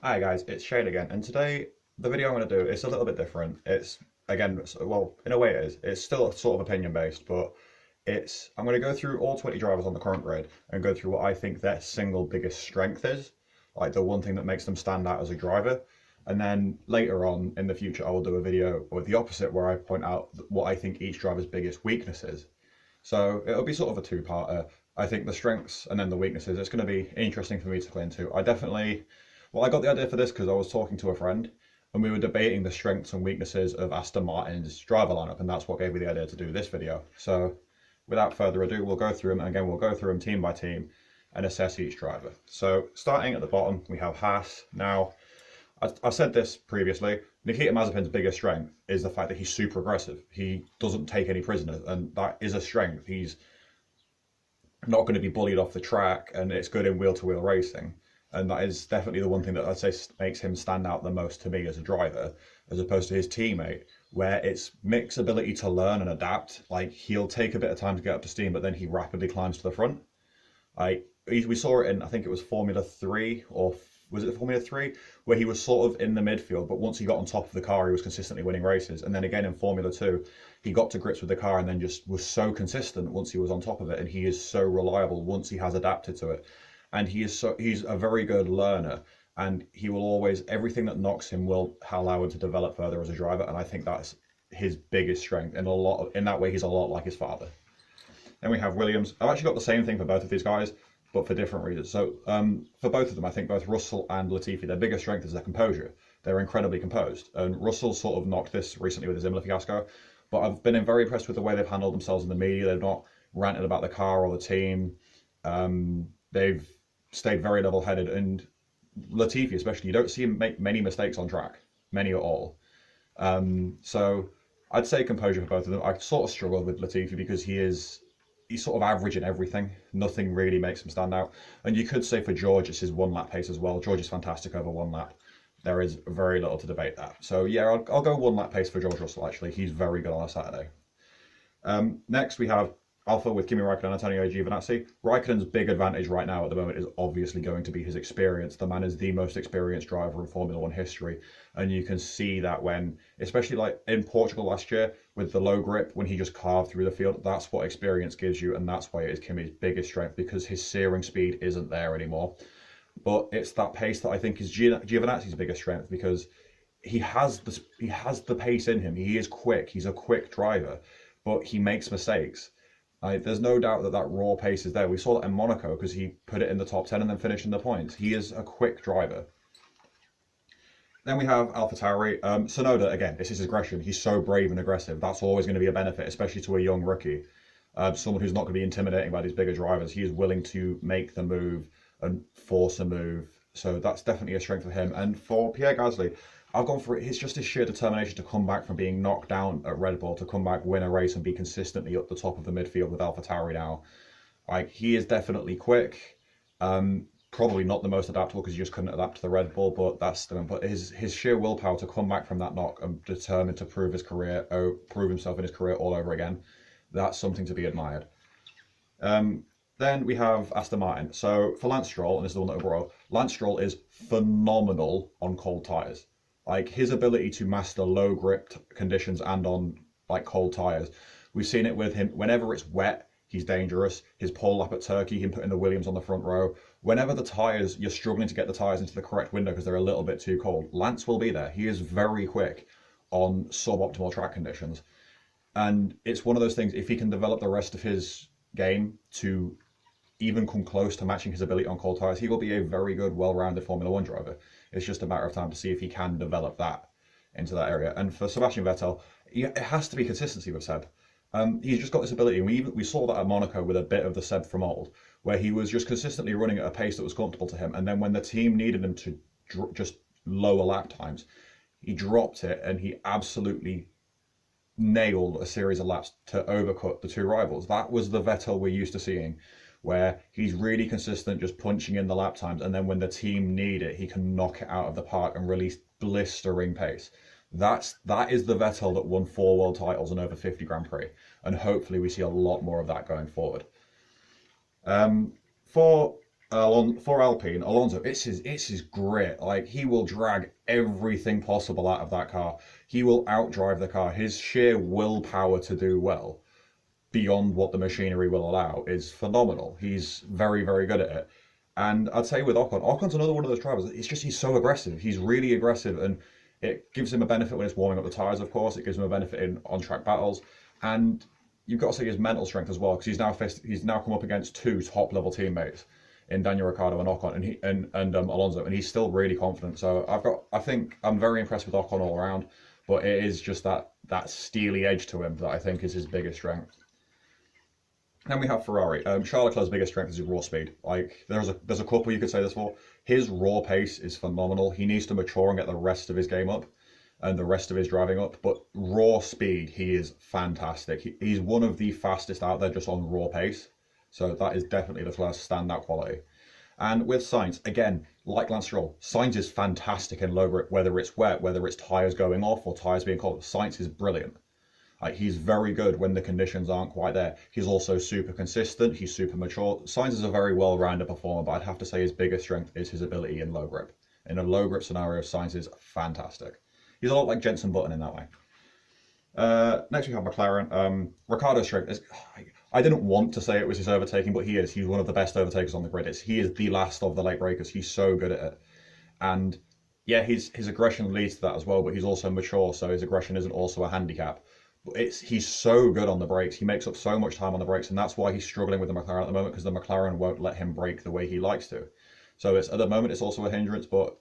Hi guys, it's Shane again, and today the video I'm going to do is a little bit different. It's again, well, in a way it is. It's still sort of opinion based, but I'm going to go through all 20 drivers on the current grid and go through what I think their single biggest strength is, like the one thing that makes them stand out as a driver. And then later on in the future, I will do a video with the opposite where I point out what I think each driver's biggest weakness is. So it'll be sort of a two-parter. I think the strengths and then the weaknesses. It's going to be interesting for me to go into. I got the idea for this because I was talking to a friend and we were debating the strengths and weaknesses of Aston Martin's driver lineup, and that's what gave me the idea to do this video. So without further ado, we'll go through them, and again, we'll go through them team by team and assess each driver. So starting at the bottom, we have Haas. Now, I said this previously, Nikita Mazepin's biggest strength is the fact that he's super aggressive. He doesn't take any prisoners, and that is a strength. He's not going to be bullied off the track, and it's good in wheel-to-wheel racing. And that is definitely the one thing that I'd say makes him stand out the most to me as a driver, as opposed to his teammate, where it's Mick's ability to learn and adapt. Like, he'll take a bit of time to get up to steam, but then he rapidly climbs to the front. We saw it in, I think it was Formula 3, or was it Formula 3, where he was sort of in the midfield, but once he got on top of the car, he was consistently winning races. And then again in Formula 2, he got to grips with the car and then just was so consistent once he was on top of it. And he is so reliable once he has adapted to it. And he's a very good learner. And he will always, everything that knocks him will allow him to develop further as a driver. And I think that's his biggest strength. And in that way, he's a lot like his father. Then we have Williams. I've actually got the same thing for both of these guys, but for different reasons. So for both of them, I think both Russell and Latifi, their biggest strength is their composure. They're incredibly composed. And Russell sort of knocked this recently with his Imola fiasco, but I've been very impressed with the way they've handled themselves in the media. They've not ranted about the car or the team. They've stayed very level-headed. And Latifi especially, you don't see him make many mistakes on track, many at all. So I'd say composure for both of them. I sort of struggle with Latifi because he's sort of average in everything. Nothing really makes him stand out. And you could say for George, it's his one lap pace as well. George is fantastic over one lap. There is very little to debate that. So yeah, I'll go one lap pace for George Russell actually. He's very good on a Saturday. Next we have Alpha with Kimi Raikkonen and Antonio Giovinazzi. Raikkonen's big advantage right now at the moment is obviously going to be his experience. The man is the most experienced driver in Formula One history. And you can see that when, especially like in Portugal last year, with the low grip, when he just carved through the field, that's what experience gives you. And that's why it is Kimi's biggest strength, because his steering speed isn't there anymore. But it's that pace that I think is Giovinazzi's biggest strength, because he has the pace in him. He is quick. He's a quick driver, but he makes mistakes. There's no doubt that raw pace is there. We saw that in Monaco because he put it in the top 10 and then finished in the points. He is a quick driver. Then we have AlphaTauri. Tsunoda, again, it's his aggression. He's so brave and aggressive. That's always going to be a benefit, especially to a young rookie. Someone who's not going to be intimidating by these bigger drivers. He is willing to make the move and force a move. So that's definitely a strength for him. And for Pierre Gasly, I've gone for it. It's just his sheer determination to come back from being knocked down at Red Bull, to come back, win a race, and be consistently up the top of the midfield with AlphaTauri now. Like, he is definitely quick. Probably not the most adaptable because he just couldn't adapt to the Red Bull, but but his sheer willpower to come back from that knock and determined to prove himself in his career all over again. That's something to be admired. Then we have Aston Martin. So for Lance Stroll, and this is the one that I brought up, Lance Stroll is phenomenal on cold tyres. Like, his ability to master low grip conditions and on like cold tyres. We've seen it with him whenever it's wet, he's dangerous. His pole lap at Turkey, him putting the Williams on the front row. Whenever the tyres, you're struggling to get the tyres into the correct window because they're a little bit too cold, Lance will be there. He is very quick on suboptimal track conditions. And it's one of those things, if he can develop the rest of his game to even come close to matching his ability on cold tyres, he will be a very good, well-rounded Formula One driver. It's just a matter of time to see if he can develop that into that area. And for Sebastian Vettel, it has to be consistency with Seb. He's just got this ability, and we saw that at Monaco with a bit of the Seb from old, where he was just consistently running at a pace that was comfortable to him. And then when the team needed him to just lower lap times, he dropped it, and he absolutely nailed a series of laps to overcut the two rivals. That was the Vettel we're used to seeing, where he's really consistent, just punching in the lap times, and then when the team need it, he can knock it out of the park and release blistering pace. That is the Vettel that won 4 world titles and over 50 Grand Prix, and hopefully we see a lot more of that going forward. For For Alpine, Alonso, it's his grit. Like he will drag everything possible out of that car. He will outdrive the car. His sheer willpower to do well, beyond what the machinery will allow, is phenomenal. He's very, very good at it. And I'd say with Ocon's another one of those drivers. It's just he's so aggressive. He's really aggressive, and it gives him a benefit when it's warming up the tires. Of course, it gives him a benefit in on-track battles, and you've got to say his mental strength as well, because he's now come up against two top-level teammates in Daniel Ricciardo and Ocon, and Alonso, and he's still really confident. So I think I'm very impressed with Ocon all around, but it is just that steely edge to him that I think is his biggest strength. Then we have Ferrari. Charles Leclerc's biggest strength is his raw speed. Like there's a couple you could say this for. His raw pace is phenomenal. He needs to mature and get the rest of his game up, and the rest of his driving up. But raw speed, he is fantastic. He's one of the fastest out there just on raw pace. So that is definitely Leclerc's standout quality. And with Sainz, again, like Lance Stroll, Sainz is fantastic in low grip, whether it's wet, whether it's tyres going off or tyres being cold. Sainz is brilliant. Like he's very good when the conditions aren't quite there. He's also super consistent. He's super mature. Sainz is a very well-rounded performer, but I'd have to say his biggest strength is his ability in low grip. In a low grip scenario, Sainz is fantastic. He's a lot like Jenson Button in that way. Next we have McLaren. Ricciardo's strength is. I didn't want to say it was his overtaking, but he is. He's one of the best overtakers on the grid. He is the last of the late breakers. He's so good at it, and yeah, his aggression leads to that as well. But he's also mature, so his aggression isn't also a handicap. He's so good on the brakes. He makes up so much time on the brakes, and that's why he's struggling with the McLaren at the moment, because the McLaren won't let him brake the way he likes to. So it's at the moment it's also a hindrance. But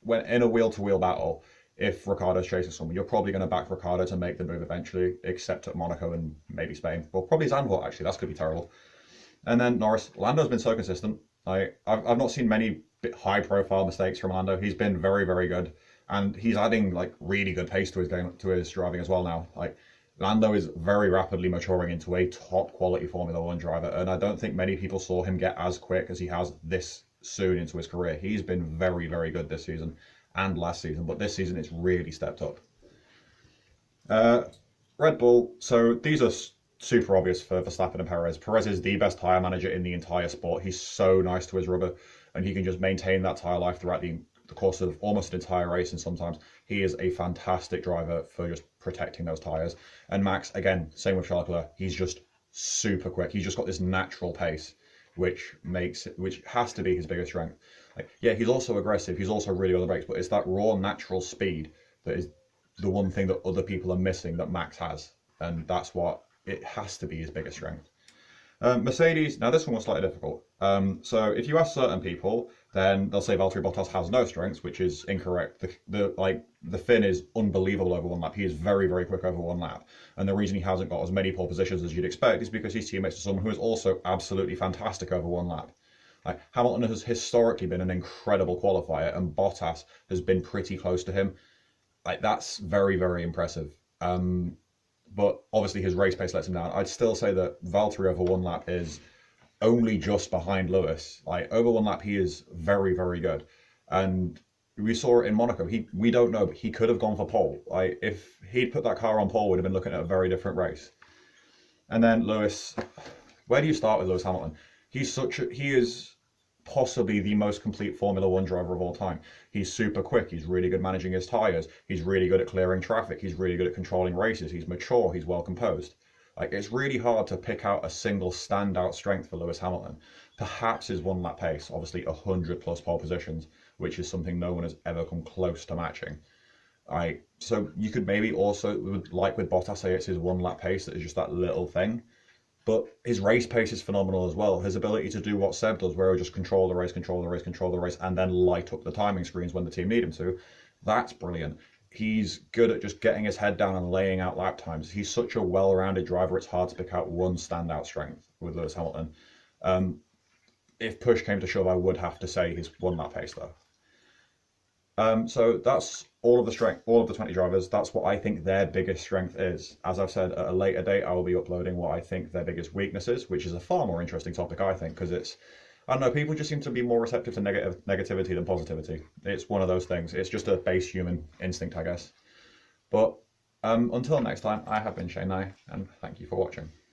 when in a wheel-to-wheel battle, if Ricciardo's chasing someone, you're probably going to back Ricciardo to make the move eventually, except at Monaco and maybe Spain. Well, probably Zandvoort actually. That's going to be terrible. And then Norris. Lando's been so consistent. I've not seen many high-profile mistakes from Lando. He's been very, very good, and he's adding like really good pace to his game, to his driving as well now. Like Lando is very rapidly maturing into a top quality Formula One driver, and I don't think many people saw him get as quick as he has this soon into his career. He's been very, very good this season and last season, but this season it's really stepped up. Red Bull, so these are super obvious for Verstappen and Perez. Perez is the best tyre manager in the entire sport. He's so nice to his rubber, and he can just maintain that tyre life throughout the course of almost an entire race, and sometimes he is a fantastic driver for just protecting those tyres. And Max, again, same with Charles Leclerc, he's just super quick. He's just got this natural pace, which has to be his biggest strength. Like, yeah, he's also aggressive, he's also really on the brakes, but it's that raw natural speed that is the one thing that other people are missing that Max has, and that's what it has to be his biggest strength. Mercedes, now this one was slightly difficult. So if you ask certain people, then they'll say Valtteri Bottas has no strengths, which is incorrect. The Finn is unbelievable over one lap. He is very, very quick over one lap. And the reason he hasn't got as many pole positions as you'd expect is because his teammates are someone who is also absolutely fantastic over one lap. Like Hamilton has historically been an incredible qualifier, and Bottas has been pretty close to him. Like that's very, very impressive. But obviously his race pace lets him down. I'd still say that Valtteri over one lap is only just behind Lewis. Like over one lap, he is very, very good. And we saw it in Monaco. We don't know, but he could have gone for pole. Like if he'd put that car on pole, we'd have been looking at a very different race. And then Lewis, where do you start with Lewis Hamilton? He is possibly the most complete Formula One driver of all time. He's super quick. He's really good managing his tyres. He's really good at clearing traffic. He's really good at controlling races. He's mature. He's well composed. Like it's really hard to pick out a single standout strength for Lewis Hamilton. Perhaps his one lap pace, obviously 100 plus pole positions, which is something no one has ever come close to matching. So you could maybe also, like with Bottas, say it's his one lap pace that is just that little thing. But his race pace is phenomenal as well. His ability to do what Seb does, where he'll just control the race, and then light up the timing screens when the team need him to, that's brilliant. He's good at just getting his head down and laying out lap times. He's such a well-rounded driver, it's hard to pick out one standout strength with Lewis Hamilton. If push came to shove, I would have to say his one lap pace though. So that's all of the 20 drivers. That's what I think their biggest strength is. As I've said, at a later date, I will be uploading what I think their biggest weakness is, which is a far more interesting topic, I think, because I don't know, people just seem to be more receptive to negativity than positivity. It's one of those things. It's just a base human instinct, I guess. But until next time, I have been Shane Nye, and thank you for watching.